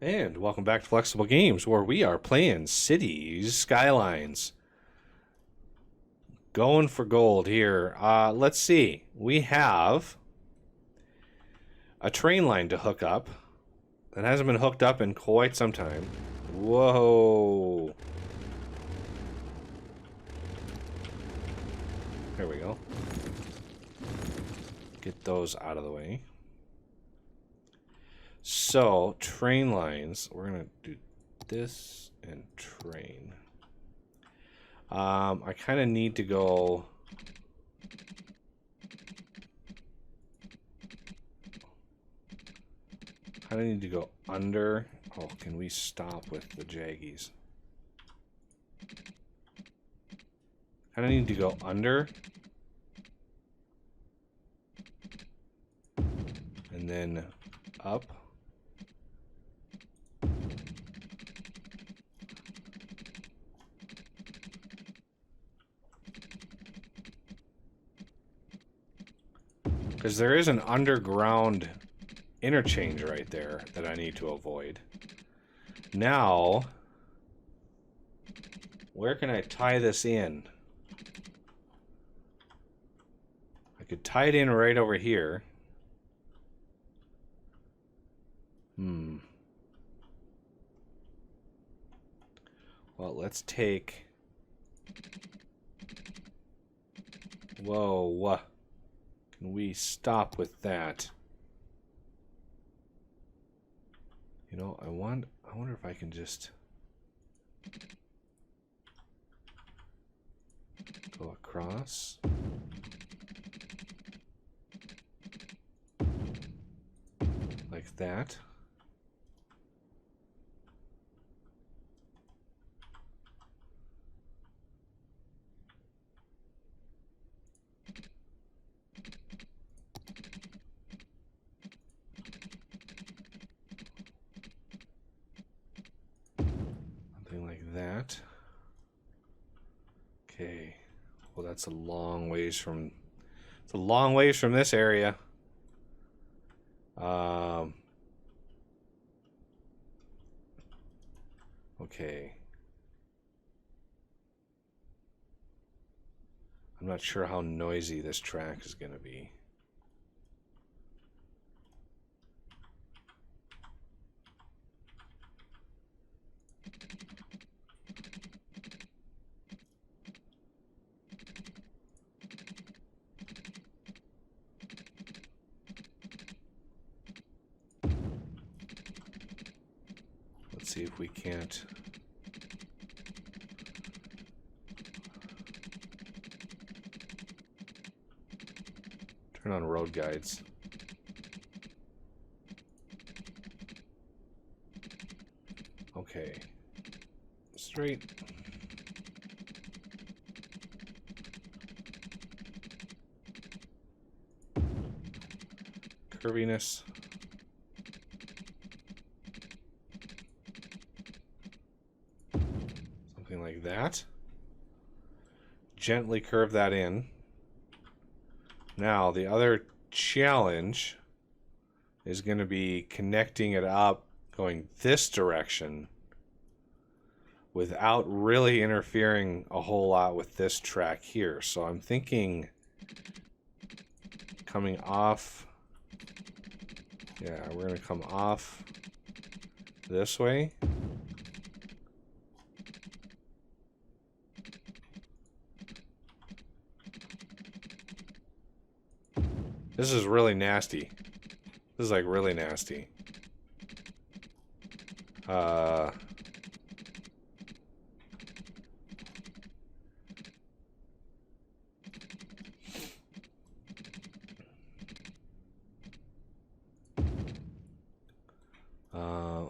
And welcome back to Flexible Games, where we are playing Cities Skylines. Going for gold here. Let's see. We have a train line to hook up that hasn't been hooked up in quite some time. Whoa. There we go. Get those out of the way. So, train lines. We're going to do this and train. I kind of need to go... under. Oh, can we stop with the jaggies? I need to go under. And then up. Because there is an underground interchange right there that I need to avoid. Now, where can I tie this in? I could tie it in right over here. Well, let's take... Whoa. Can we stop with that? You know, I wonder if I can just go across. Like that. That. Okay. Well, that's a long ways from... It's a long ways from this area. Okay. I'm not sure how noisy this track is going to be. See if we can't turn on road guides. Okay, straight. Curviness. Like that. Gently curve that in. Now the other challenge is going to be connecting it up going this direction without really interfering a whole lot with this track here. So I'm thinking coming off. Yeah, we're going to come off this way. This is really nasty. This is like really nasty.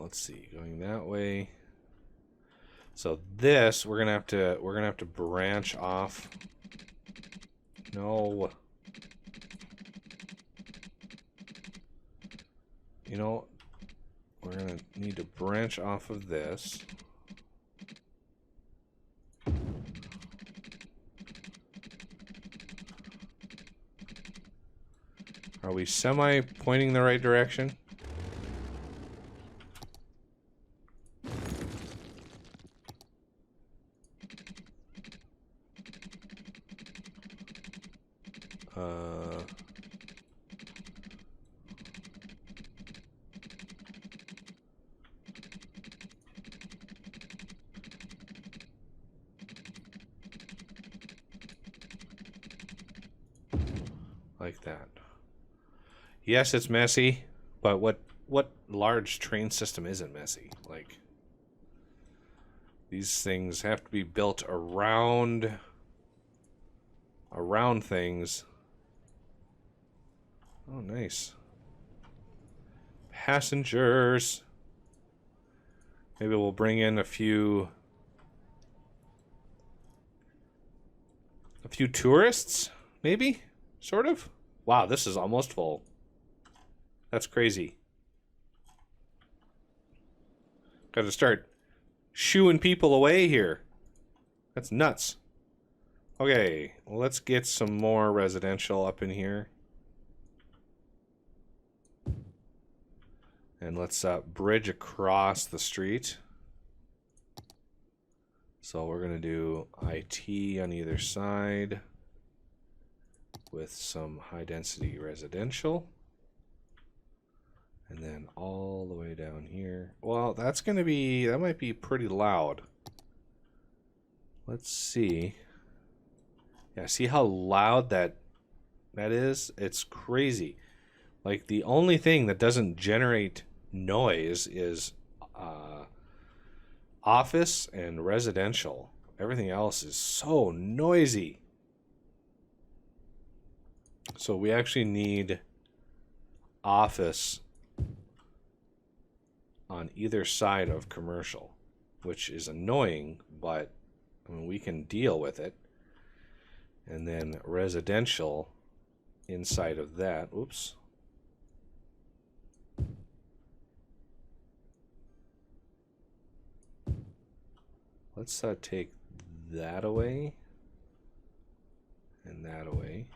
Let's see, going that way. So this we're gonna have to branch off. No. You know, we're going to need to branch off of this. Are we semi-pointing the right direction? Like that. Yes, it's messy, but what large train system isn't messy? Like, these things have to be built around things. Oh, nice. Passengers. Maybe we'll bring in a few tourists, maybe? Sort of? Wow, this is almost full. That's crazy. Got to start shooing people away here. That's nuts. Okay, well, let's get some more residential up in here. And let's bridge across the street. So we're going to do IT on either side with some high density residential. And then all the way down here. Well, that might be pretty loud. Let's see. Yeah, see how loud that is? It's crazy. Like, the only thing that doesn't generate noise is office and residential. Everything else is so noisy. So we actually need office on either side of commercial, which is annoying, but I mean, we can deal with it. And then residential inside of that. Oops. Let's take that away and that away.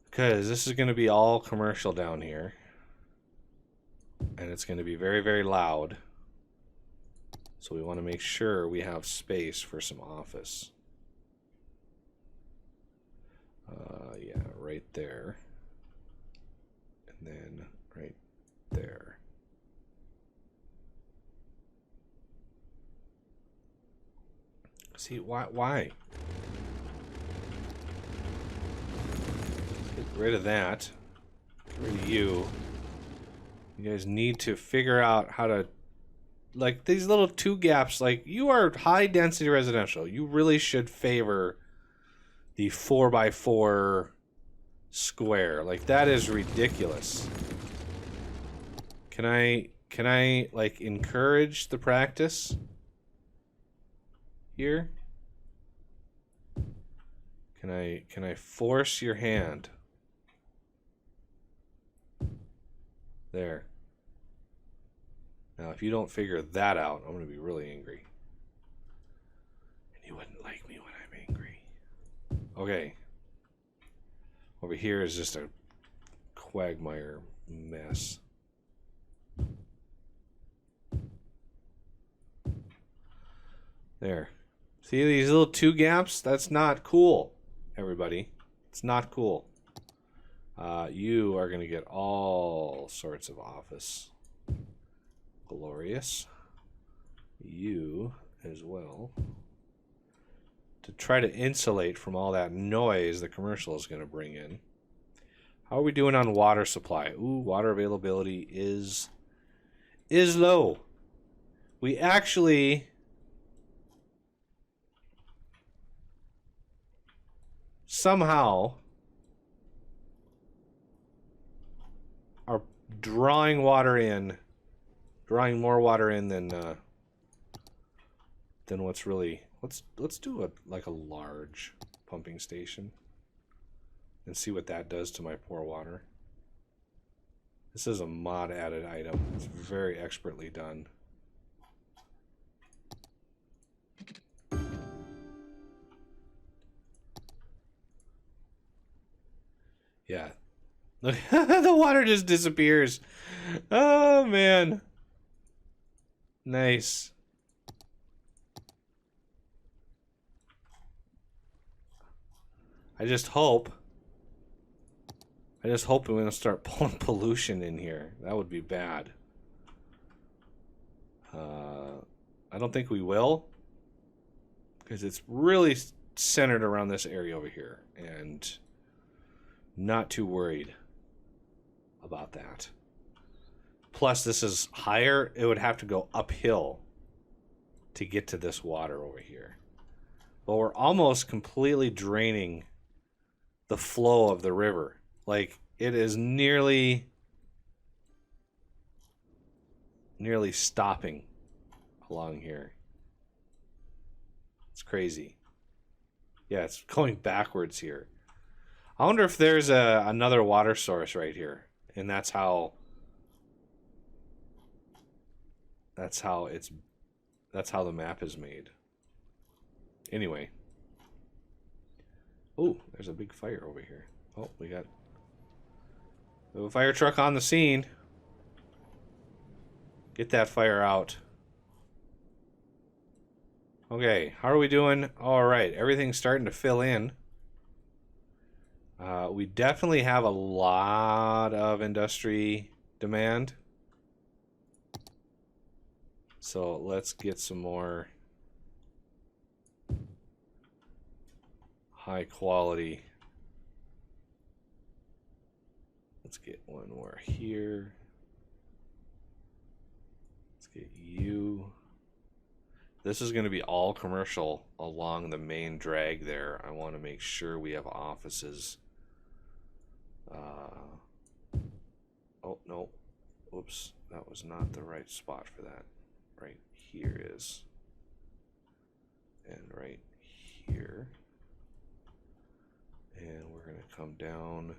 Because this is going to be all commercial down here. And it's going to be very, very loud. So we want to make sure we have space for some office. Yeah, right there. And then right there. See, why? Get rid of that. Get rid of you. You guys need to figure out how to, like, these little two gaps. Like, you are high density residential. You really should favor the 4x4 square. Like, that is ridiculous. Can I like encourage the practice here? Can I force your hand? There. Now, if you don't figure that out, I'm going to be really angry. And you wouldn't like me when I'm angry. Okay. Over here is just a quagmire mess. There. See these little two gaps? That's not cool, everybody. It's not cool. You are going to get all sorts of office. Glorious. You as well. To try to insulate from all that noise the commercial is going to bring in. How are we doing on water supply? Ooh, water availability is low. We actually somehow are drawing more water in than what's really. Let's do a large pumping station and see what that does to my poor water. This is a mod added item. It's very expertly done. Yeah. Look, the water just disappears. Oh, man. Nice. I just hope we're going to start pulling pollution in here. That would be bad. I don't think we will, because it's really centered around this area over here, and not too worried about that. Plus, this is higher. It would have to go uphill to get to this water over here. But we're almost completely draining the flow of the river. Like, it is nearly stopping along here. It's crazy. Yeah, it's going backwards here. I wonder if there's another water source right here, and that's how the map is made. Anyway. Oh, there's a big fire over here. Oh, we got a fire truck on the scene. Get that fire out. Okay, how are we doing? All right, everything's starting to fill in. We definitely have a lot of industry demand. So let's get some more high quality. Let's get one more here. Let's get you. This is going to be all commercial along the main drag there. I want to make sure we have offices. Oh, no. Oops. That was not the right spot for that. Right here is. And right here. And we're going to come down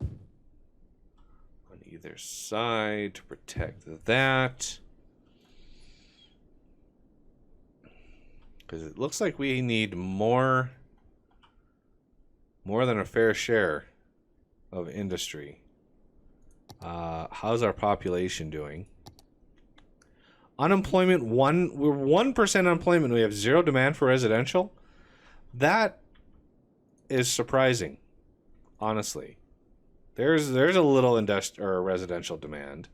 on either side to protect that. Because it looks like we need more than a fair share of industry. How's our population doing? Unemployment, we're 1% unemployment. We have zero demand for residential. That is surprising, honestly. There's a little residential demand,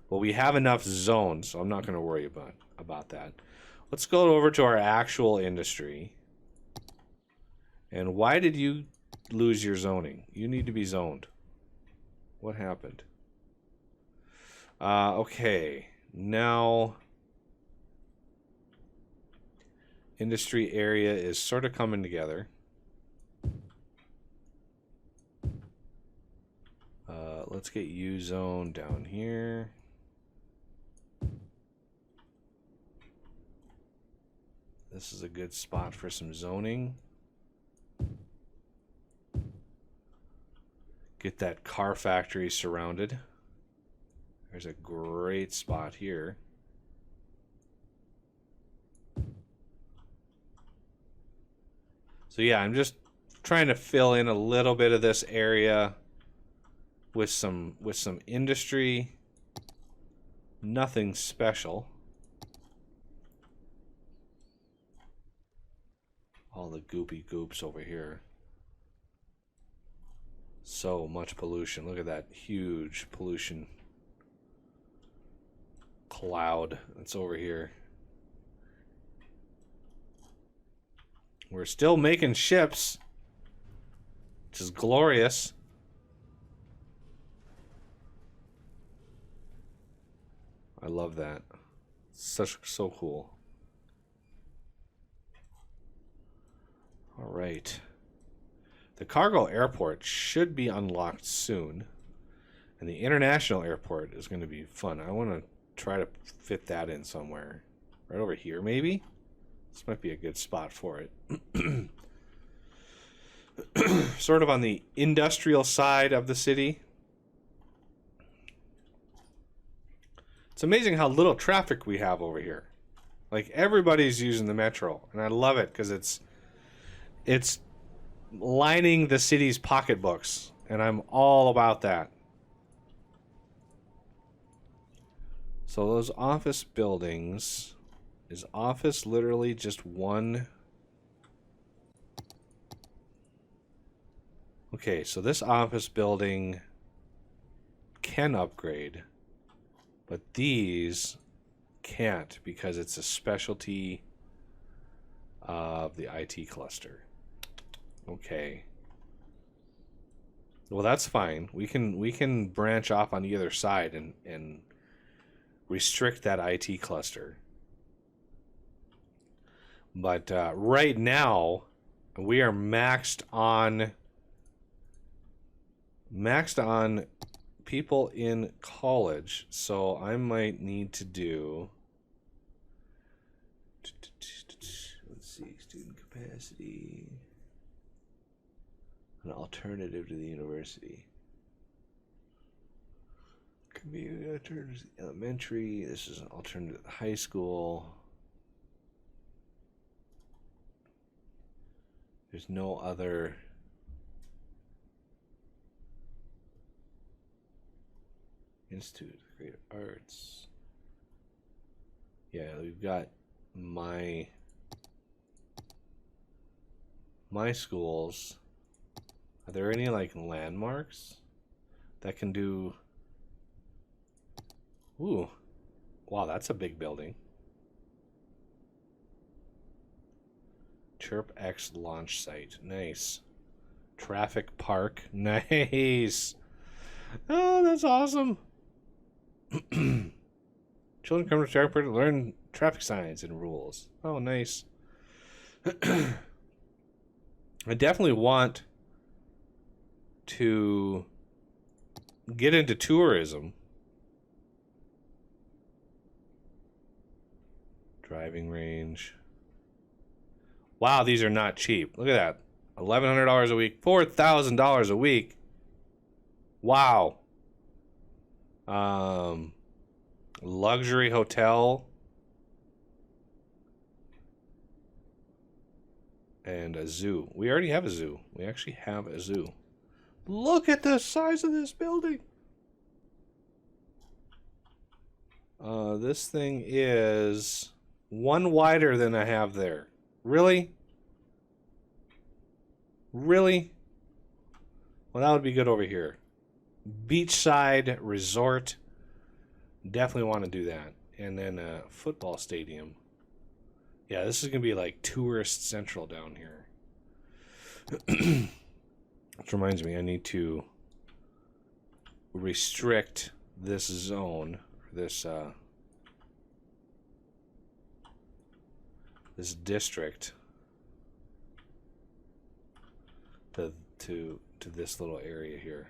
but we have enough zones, so I'm not going to worry about that. Let's go over to our actual industry. And why did you lose your zoning? You need to be zoned. What happened? Okay, now industry area is sort of coming together. Let's get you zoned down here. This is a good spot for some zoning. Get that car factory surrounded. There's a great spot here. So yeah, I'm just trying to fill in a little bit of this area with some industry. Nothing special. All the goopy goops over here. So much pollution. Look at that huge pollution cloud that's over here. We're still making ships, which is glorious. I love that. So cool. All right. The cargo airport should be unlocked soon. And the international airport is going to be fun. I want to try to fit that in somewhere. Right over here, maybe? This might be a good spot for it. Sort of on the industrial side of the city. It's amazing how little traffic we have over here. Like, everybody's using the metro. And I love it because it's lining the city's pocketbooks, and I'm all about that. So those office buildings, is office literally just one Okay, so this office building can upgrade, but these can't because it's a specialty of the IT cluster. Okay. Well, that's fine. We can branch off on either side and restrict that IT cluster. But right now, we are maxed on people in college, so I might need to do. Let's see, student capacity. An alternative to the university. Community alternative to the elementary. This is an alternative to the high school. There's no other. Institute of Creative Arts. Yeah, we've got my schools. Are there any like landmarks that can do? Ooh, wow, that's a big building. Chirp X launch site, nice. Traffic park, nice. Oh, that's awesome. Children come to Sharper to learn traffic signs and rules. Oh, nice. I definitely want to get into tourism. Driving range. Wow, these are not cheap. Look at that. $1,100 a week. $4,000 a week. Wow. Luxury hotel. And a zoo. We already have a zoo. We actually have a zoo. Look at the size of this building. This thing is one wider than I have there. Really? Really? Well, that would be good over here. Beachside resort. Definitely want to do that. And then a football stadium. Yeah, this is going to be like tourist central down here. Which reminds me, I need to restrict this zone, this this district to this little area here,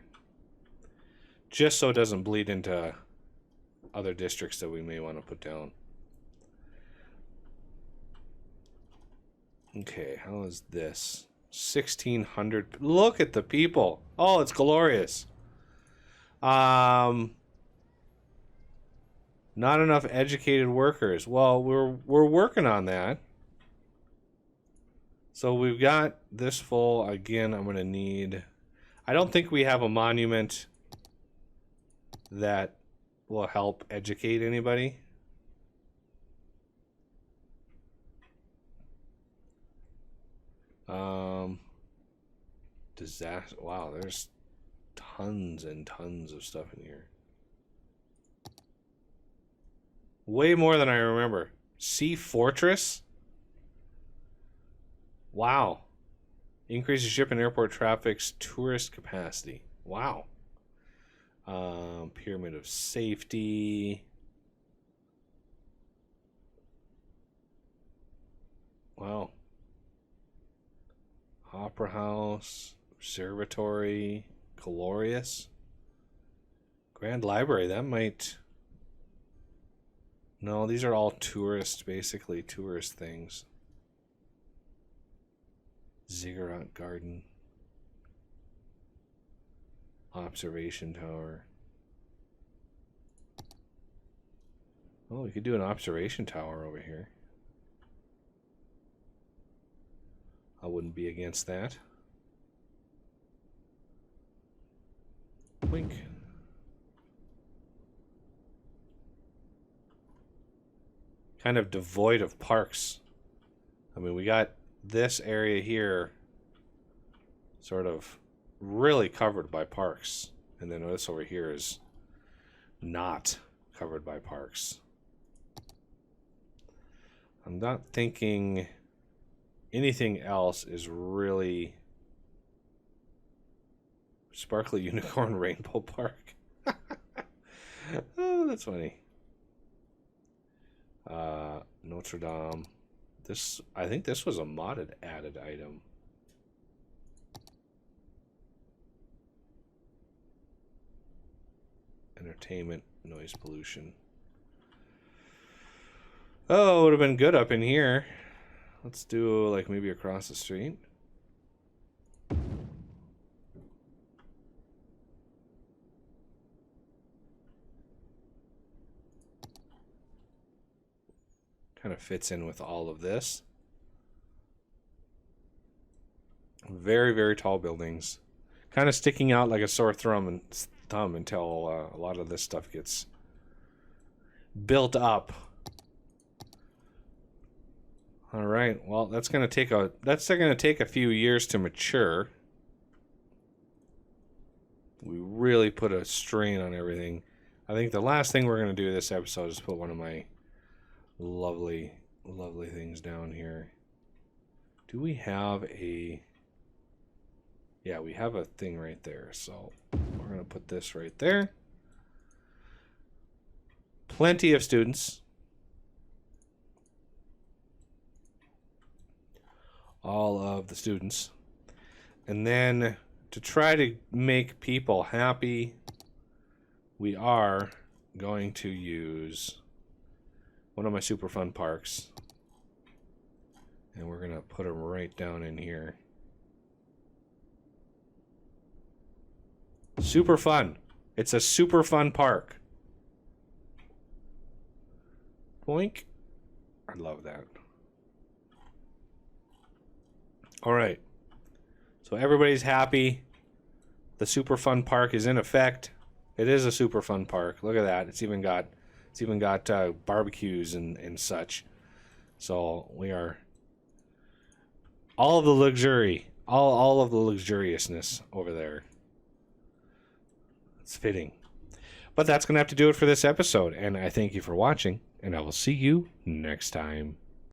just so it doesn't bleed into other districts that we may want to put down. Okay, how is this? 1,600. Look at the people. Oh, it's glorious. Not enough educated workers. Well, we're working on that. So we've got this full. Again, I'm going to need. I don't think we have a monument that will help educate anybody. Disaster. Wow, there's tons and tons of stuff in here. Way more than I remember. Sea Fortress? Wow. Increases ship and airport traffic's tourist capacity. Wow. Pyramid of Safety. Wow. Opera House. Observatory. Glorious. Grand Library. That might... No, these are all tourist, basically tourist things. Ziggurat Garden. Observation Tower. Oh, we could do an observation tower over here. I wouldn't be against that. Wink. Kind of devoid of parks. I mean, we got this area here sort of really covered by parks. And then this over here is not covered by parks. I'm not thinking anything else is really Sparkly Unicorn Rainbow Park. Oh, that's funny. Notre Dame. I think this was a modded added item. Entertainment, noise pollution. Oh, it would have been good up in here. Let's do like maybe across the street. Kind of fits in with all of this. Very, very tall buildings. Kind of sticking out like a sore thumb until a lot of this stuff gets built up. All right. Well, that's going to take a few years to mature. We really put a strain on everything. I think the last thing we're going to do this episode is put one of my lovely things down here. Do we have a... Yeah, we have a thing right there. So we're going to put this right there. Plenty of students. All of the students. And then to try to make people happy, we are going to use one of my super fun parks. And we're going to put them right down in here. Super fun. It's a super fun park. Boink. I love that. All right. So everybody's happy. The super fun park is in effect. It is a super fun park. Look at that. It's even got barbecues and such. So we are all of the luxury, all of the luxuriousness over there. It's fitting. But that's going to have to do it for this episode. And I thank you for watching. And I will see you next time.